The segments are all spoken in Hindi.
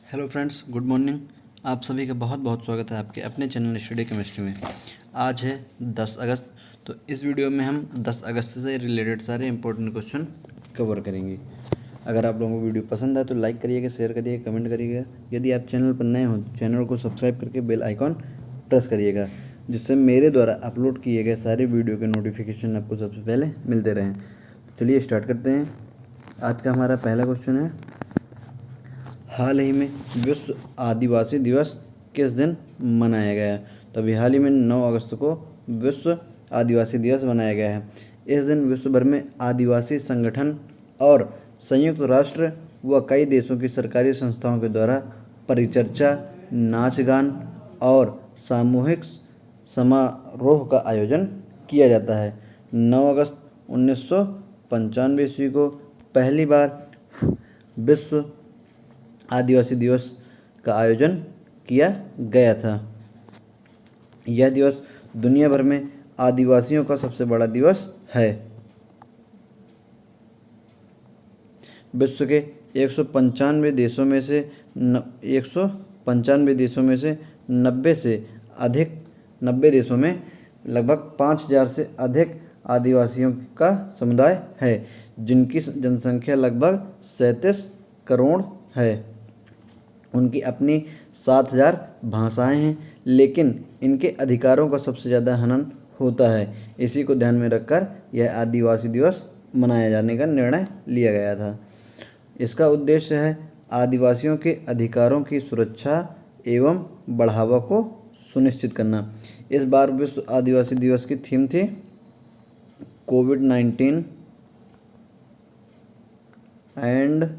Hello friends, good morning. आप सभी का बहुत बहुत स्वागत है आपके अपने चैनल स्टडी केमिस्ट्री में। आज है 10 अगस्त। तो इस वीडियो में हम 10 अगस्त से रिलेटेड सारे इंपॉर्टेंट क्वेश्चन कवर करेंगे। अगर आप लोगों को वीडियो पसंद आए तो लाइक करिएगा, शेयर करिएगा, कमेंट करिएगा। यदि आप चैनल पर नए हो चैनल को सब्सक्राइब करके बेल आइकॉन प्रेस करिएगा, जिससे मेरे द्वारा अपलोड किए गए सारे वीडियो के नोटिफिकेशन आपको सबसे पहले मिलते रहें। तो चलिए स्टार्ट करते हैं। आज का हमारा पहला क्वेश्चन है, हाल ही में विश्व आदिवासी दिवस किस दिन मनाया गया है? तो अभी हाल ही में 9 अगस्त को विश्व आदिवासी दिवस मनाया गया है। इस दिन विश्व भर में आदिवासी संगठन और संयुक्त राष्ट्र व कई देशों की सरकारी संस्थाओं के द्वारा परिचर्चा, नाच गान और सामूहिक समारोह का आयोजन किया जाता है। 9 अगस्त 1995 ईस्वी को पहली बार विश्व आदिवासी दिवस का आयोजन किया गया था। यह दिवस दुनिया भर में आदिवासियों का सबसे बड़ा दिवस है। विश्व के 195 देशों में से 90 से अधिक 90 देशों में लगभग 5000 से अधिक आदिवासियों का समुदाय है, जिनकी जनसंख्या लगभग 37 करोड़ है। उनकी अपनी 7000 भाषाएं हैं, लेकिन इनके अधिकारों का सबसे ज़्यादा हनन होता है। इसी को ध्यान में रखकर यह आदिवासी दिवस मनाया जाने का निर्णय लिया गया था। इसका उद्देश्य है आदिवासियों के अधिकारों की सुरक्षा एवं बढ़ावा को सुनिश्चित करना। इस बार विश्व आदिवासी दिवस की थीम थी कोविड-19 and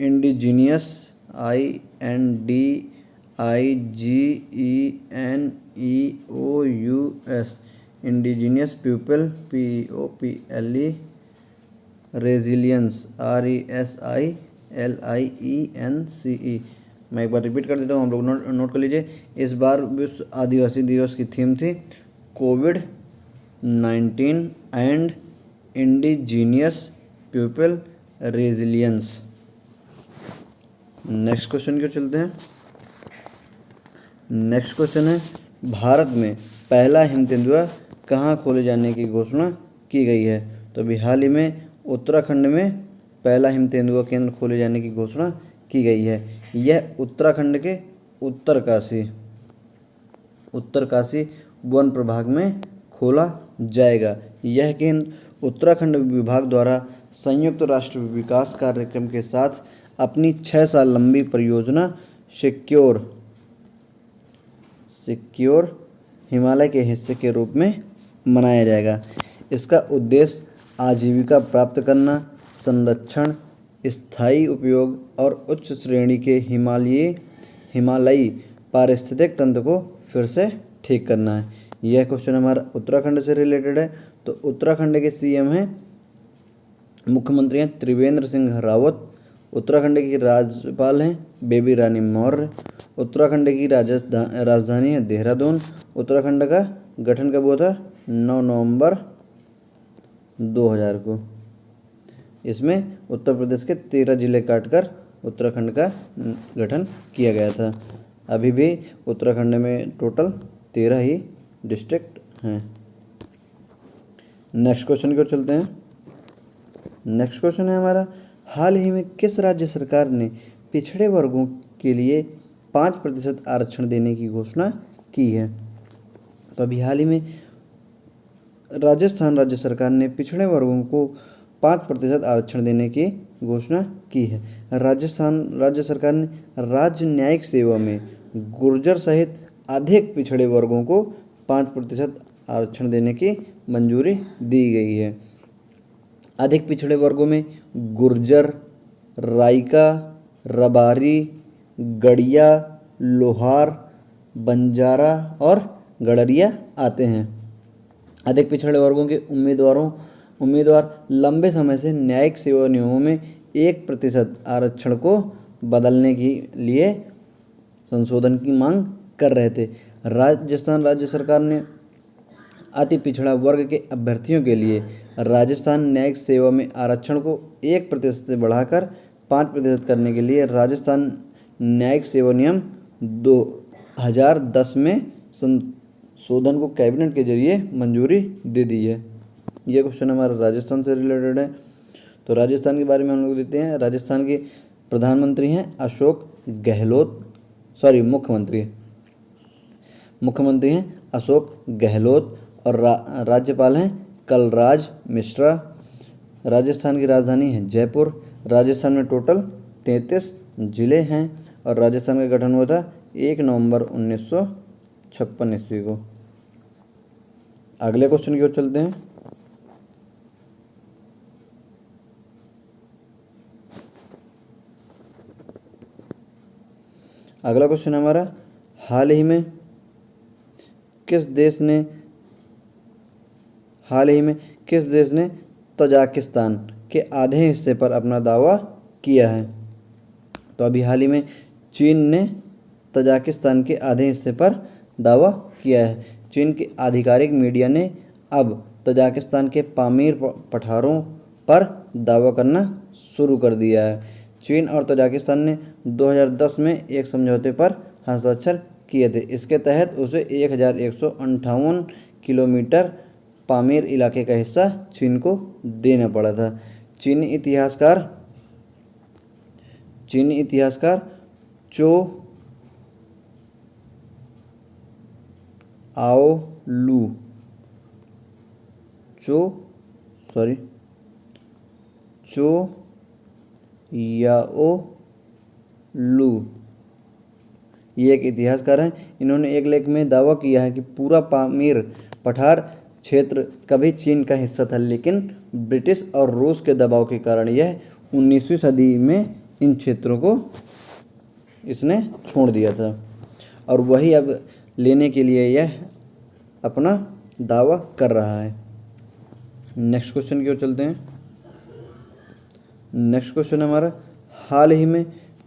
indigenous INDIGENEOUS indigenous people POPLE resilience RESILIENCE। मैं एक बार रिपीट कर देता हूँ, हम लोग नोट कर लीजिए। इस बार विश्व आदिवासी दिवस की थीम थी कोविड-19 and indigenous people resilience. Next question की ओर चलते हैं। नेक्स्ट क्वेश्चन है, भारत में पहला हिम तेंदुआ कहाँ खोले जाने की घोषणा की गई है? तो अभी हाल ही में उत्तराखंड में पहला हिम तेंदुआ केंद्र खोले जाने की घोषणा की गई है। यह उत्तराखंड के उत्तरकाशी वन प्रभाग में खोला जाएगा। यह केंद्र उत्तराखंड विभाग द्वारा संयुक्त राष्ट्र विकास कार्यक्रम के साथ अपनी 6 साल लंबी परियोजना सिक्योर हिमालय के हिस्से के रूप में मनाया जाएगा। इसका उद्देश्य आजीविका प्राप्त करना, संरक्षण, स्थायी उपयोग और उच्च श्रेणी के हिमालयी पारिस्थितिक तंत्र को फिर से ठीक करना है। यह क्वेश्चन हमारा उत्तराखंड से रिलेटेड है। तो उत्तराखंड के CM हैं, मुख्यमंत्री हैं त्रिवेंद्र सिंह रावत। उत्तराखंड की राज्यपाल हैं बेबी रानी मौर्य। उत्तराखंड की राजधानी है देहरादून। उत्तराखंड का गठन कब हुआ था? 9 नवंबर 2000 को। इसमें उत्तर प्रदेश के 13 जिले काटकर उत्तराखंड का गठन किया गया था। अभी भी उत्तराखंड में टोटल 13 ही डिस्ट्रिक्ट हैं। नेक्स्ट क्वेश्चन की ओर चलते हैं। नेक्स्ट क्वेश्चन है हमारा, हाल ही में किस राज्य सरकार ने पिछड़े वर्गों के लिए 5% आरक्षण देने की घोषणा की है? तो अभी हाल ही में राजस्थान राज्य सरकार ने पिछड़े वर्गों को 5% आरक्षण देने की घोषणा की है। राजस्थान राज्य सरकार ने राज्य न्यायिक सेवा में गुर्जर सहित अधिक पिछड़े वर्गों को 5% आरक्षण देने की मंजूरी दी गई है। अधिक पिछड़े वर्गों में गुर्जर, राइका, रबारी, गड़िया, लोहार, बंजारा और गडरिया आते हैं। अधिक पिछड़े वर्गों के उम्मीदवार लंबे समय से न्यायिक सेवा नियमों में 1% आरक्षण को बदलने के लिए संशोधन की मांग कर रहे थे। राजस्थान राज्य सरकार ने अति पिछड़ा वर्ग के अभ्यर्थियों के लिए राजस्थान न्यायिक सेवा में आरक्षण को 1% से बढ़ाकर 5% करने के लिए राजस्थान न्यायिक सेवा नियम 2010 में संशोधन को कैबिनेट के जरिए मंजूरी दे दी है। यह क्वेश्चन हमारा राजस्थान से रिलेटेड है। तो राजस्थान के बारे में हम लोग देते हैं। राजस्थान के प्रधानमंत्री हैं अशोक गहलोत, मुख्यमंत्री हैं अशोक गहलोत और राज्यपाल हैं कलराज मिश्रा। राजस्थान की राजधानी है जयपुर। राजस्थान में टोटल 33 जिले हैं और राजस्थान का गठन हुआ था 1 नवंबर 1956 ईस्वी को। अगले क्वेश्चन की ओर चलते हैं। अगला क्वेश्चन हमारा, हाल ही में किस देश ने तजाकिस्तान के आधे हिस्से पर अपना दावा किया है? तो अभी हाल ही में चीन ने तजाकिस्तान के आधे हिस्से पर दावा किया है। चीन के आधिकारिक मीडिया ने अब तजाकिस्तान के पामीर पठारों पर दावा करना शुरू कर दिया है। चीन और तजाकिस्तान ने 2010 में एक समझौते पर हस्ताक्षर किए थे। इसके तहत उसे 1158 किलोमीटर पामीर इलाके का हिस्सा चीन को देना पड़ा था। चीनी इतिहासकार चो याओ लू ये एक इतिहासकार हैं। इन्होंने एक लेख में दावा किया है कि पूरा पामीर पठार क्षेत्र कभी चीन का हिस्सा था, लेकिन ब्रिटिश और रूस के दबाव के कारण यह 19वीं सदी में इन क्षेत्रों को इसने छोड़ दिया था और वही अब लेने के लिए यह अपना दावा कर रहा है। नेक्स्ट क्वेश्चन की ओर चलते हैं। नेक्स्ट क्वेश्चन हमारा, हाल ही में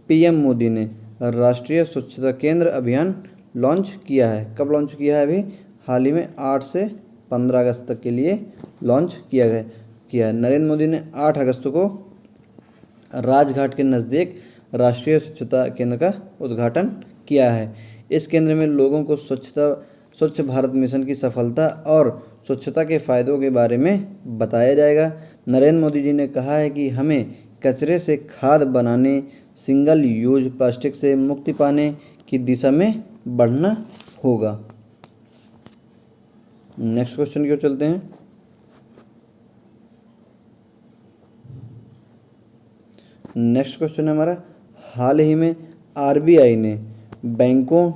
पीएम मोदी ने राष्ट्रीय स्वच्छता केंद्र अभियान लॉन्च किया है। कब लॉन्च किया है? अभी हाल ही में 8 से 15 अगस्त तक के लिए लॉन्च किया है। नरेंद्र मोदी ने 8 अगस्त को राजघाट के नज़दीक राष्ट्रीय स्वच्छता केंद्र का उद्घाटन किया है। इस केंद्र में लोगों को स्वच्छ भारत मिशन की सफलता और स्वच्छता के फायदों के बारे में बताया जाएगा। नरेंद्र मोदी जी ने कहा है कि हमें कचरे से खाद बनाने, सिंगल यूज प्लास्टिक से मुक्ति पाने की दिशा में बढ़ना होगा। नेक्स्ट क्वेश्चन की ओर चलते हैं। नेक्स्ट क्वेश्चन है हमारा, हाल ही में आरबीआई ने बैंकों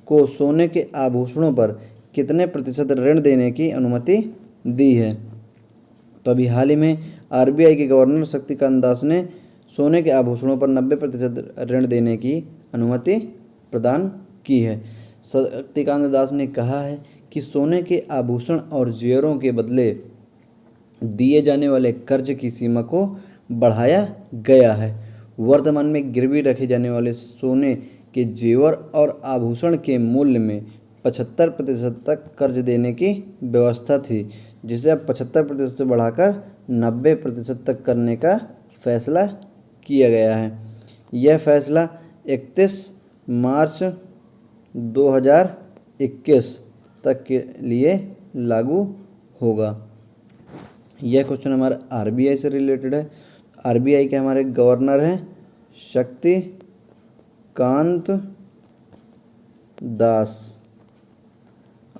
को सोने के आभूषणों पर कितने प्रतिशत ऋण देने की अनुमति दी है? तो अभी हाल ही में आरबीआई के गवर्नर शक्तिकांत दास ने सोने के आभूषणों पर 90% ऋण देने की अनुमति प्रदान की है। शक्तिकांत दास ने कहा है कि सोने के आभूषण और जेवरों के बदले दिए जाने वाले कर्ज की सीमा को बढ़ाया गया है। वर्तमान में गिरवी रखे जाने वाले सोने के जेवर और आभूषण के मूल्य में 75% तक कर्ज देने की व्यवस्था थी, जिसे अब 75% से बढ़ाकर 90% तक करने का फैसला किया गया है। यह फैसला 31 मार्च 2021 तक के लिए लागू होगा। यह क्वेश्चन हमारा आरबीआई से रिलेटेड है। आरबीआई के हमारे गवर्नर हैं शक्तिकांत दास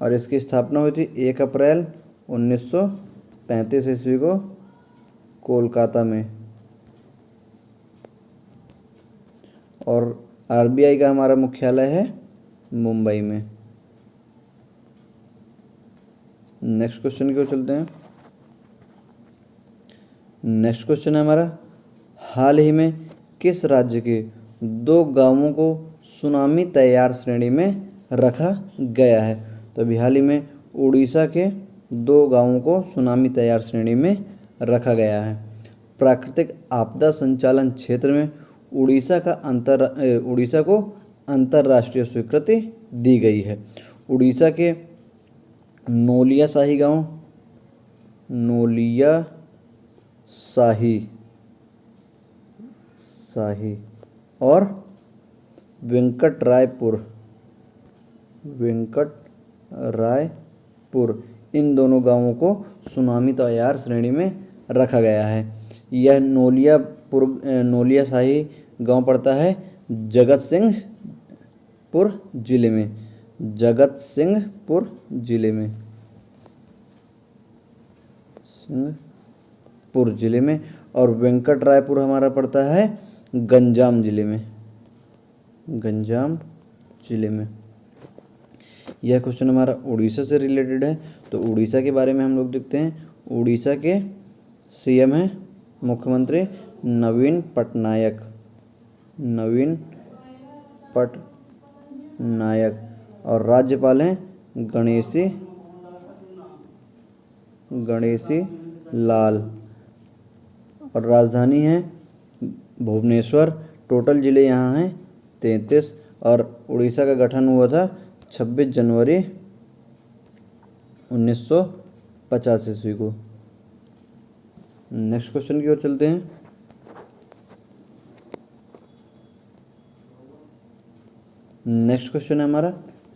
और इसकी स्थापना हुई थी 1 अप्रैल 1935 ईस्वी को कोलकाता में। और आरबीआई का हमारा मुख्यालय है मुंबई में। नेक्स्ट क्वेश्चन की ओर चलते हैं। नेक्स्ट क्वेश्चन है हमारा, हाल ही में किस राज्य के 2 गांवों को सुनामी तैयार श्रेणी में रखा गया है? तो अभी हाल ही में उड़ीसा के 2 गांवों को सुनामी तैयार श्रेणी में रखा गया है। प्राकृतिक आपदा संचालन क्षेत्र में उड़ीसा को अंतर्राष्ट्रीय स्वीकृति दी गई है। उड़ीसा के नोलिया शाही शाही और वेंकटरायपुर इन दोनों गांवों को सुनामी तैयार श्रेणी में रखा गया है। यह नोलिया शाही गांव पड़ता है जगत सिंहपुर जिले में और वेंकटरायपुर हमारा पड़ता है गंजाम जिले में। यह क्वेश्चन हमारा उड़ीसा से रिलेटेड है। तो उड़ीसा के बारे में हम लोग देखते हैं। उड़ीसा के सीएम है मुख्यमंत्री नवीन पटनायक और राज्यपाल हैं गणेशी लाल और राजधानी है भुवनेश्वर। टोटल जिले यहाँ हैं 33 और उड़ीसा का गठन हुआ था 26 जनवरी 1950 ईस्वी को। नेक्स्ट क्वेश्चन की ओर चलते हैं। नेक्स्ट क्वेश्चन है हमारा,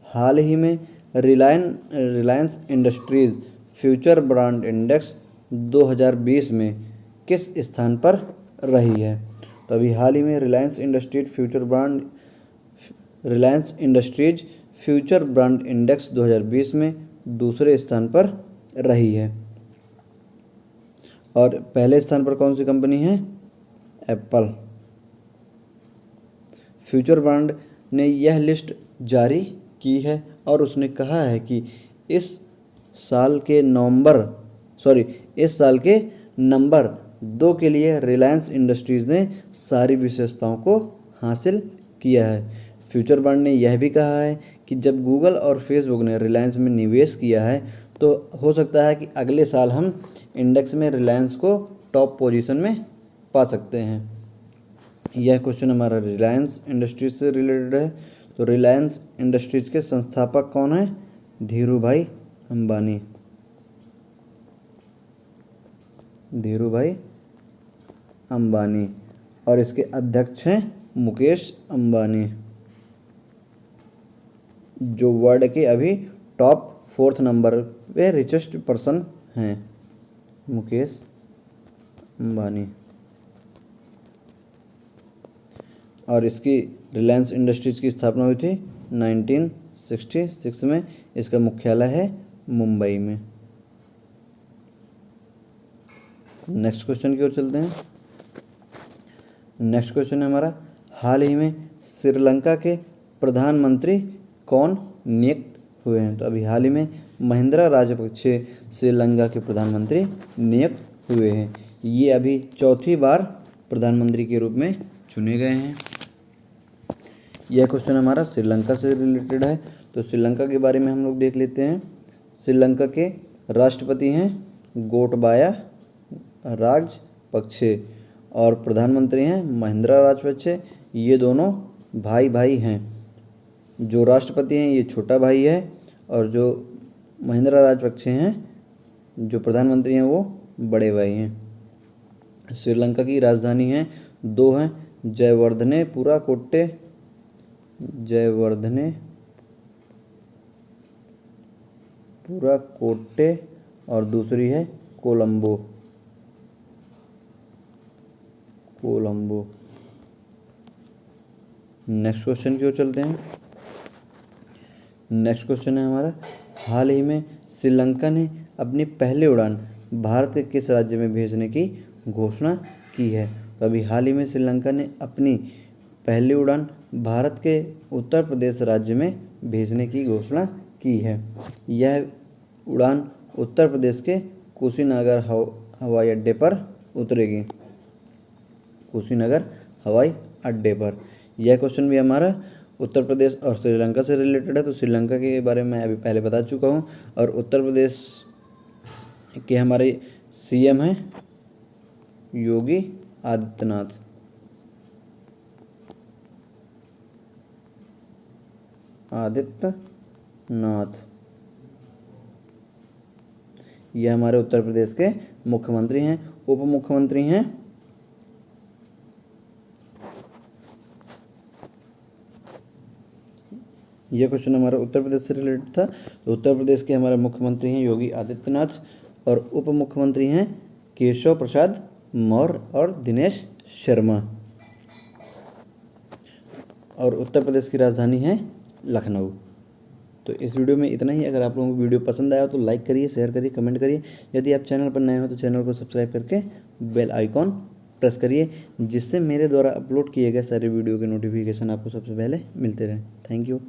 हाल ही में Reliance industries future brand index 2020 में किस स्थान पर रही है? तो अभी हाल ही में Reliance industries future brand index 2020 में दूसरे स्थान पर रही है। और पहले स्थान पर कौन सी कंपनी है? एप्पल। फ्यूचर ब्रांड ने यह लिस्ट जारी की है और उसने कहा है कि इस साल के नंबर 2 के लिए रिलायंस इंडस्ट्रीज़ ने सारी विशेषताओं को हासिल किया है। फ्यूचर ब्रांड ने यह भी कहा है कि जब गूगल और फेसबुक ने रिलायंस में निवेश किया है तो हो सकता है कि अगले साल हम इंडेक्स में रिलायंस को टॉप पोजीशन में पा सकते हैं। यह क्वेश्चन हमारा रिलायंस इंडस्ट्रीज से रिलेटेड है। तो रिलायंस इंडस्ट्रीज के संस्थापक कौन है? धीरूभाई अंबानी और इसके अध्यक्ष हैं मुकेश अंबानी, जो वर्ल्ड के अभी टॉप 4th नंबर पे रिचेस्ट पर्सन हैं, मुकेश अंबानी। और इसकी रिलायंस इंडस्ट्रीज की स्थापना हुई थी 1966 में। इसका मुख्यालय है मुंबई में। नेक्स्ट क्वेश्चन की ओर चलते हैं। नेक्स्ट क्वेश्चन है हमारा, हाल ही में श्रीलंका के प्रधानमंत्री कौन नियुक्त हुए हैं? तो अभी हाल ही में महिंद्रा राजपक्षे श्रीलंका के प्रधानमंत्री नियुक्त हुए हैं। ये अभी 4थी बार प्रधानमंत्री के रूप में चुने गए हैं। यह क्वेश्चन हमारा श्रीलंका से रिलेटेड है। तो श्रीलंका के बारे में हम लोग देख लेते हैं। श्रीलंका के राष्ट्रपति हैं गोटबाया राजपक्षे और प्रधानमंत्री हैं महिंद्रा राजपक्षे। ये दोनों भाई हैं। जो राष्ट्रपति हैं ये छोटा भाई है और जो महिंद्रा राजपक्षे हैं जो प्रधानमंत्री हैं वो बड़े भाई हैं। श्रीलंका की राजधानी है 2 हैं, जयवर्धनेपुरा कोट्टे और दूसरी है कोलंबो। नेक्स्ट क्वेश्चन की ओर चलते हैं। नेक्स्ट क्वेश्चन है हमारा, हाल ही में श्रीलंका ने अपनी पहली उड़ान भारत के किस राज्य में भेजने की घोषणा की है? तो अभी हाल ही में श्रीलंका ने अपनी पहली उड़ान भारत के उत्तर प्रदेश राज्य में भेजने की घोषणा की है। यह उड़ान उत्तर प्रदेश के कुशीनगर हवाई अड्डे पर उतरेगी। कुशीनगर हवाई अड्डे पर। यह क्वेश्चन भी हमारा उत्तर प्रदेश और श्रीलंका से रिलेटेड है। तो श्रीलंका के बारे में मैं अभी पहले बता चुका हूँ। और उत्तर प्रदेश के हमारे सीएम हैं योगी आदित्यनाथ। ये हमारे उत्तर प्रदेश के मुख्यमंत्री हैं। उप मुख्यमंत्री हैं ये क्वेश्चन हमारा उत्तर प्रदेश से रिलेटेड था। तो उत्तर प्रदेश के हमारे मुख्यमंत्री हैं योगी आदित्यनाथ और उप मुख्यमंत्री हैं केशव प्रसाद मौर्य और दिनेश शर्मा। और उत्तर प्रदेश की राजधानी है लखनऊ। तो इस वीडियो में इतना ही। अगर आप लोगों को वीडियो पसंद आया हो तो लाइक करिए, शेयर करिए, कमेंट करिए। यदि आप चैनल पर नए हो तो चैनल को सब्सक्राइब करके बेल आइकॉन प्रेस करिए, जिससे मेरे द्वारा अपलोड किए गए सारे वीडियो के नोटिफिकेशन आपको सबसे पहले मिलते रहें। Thank you.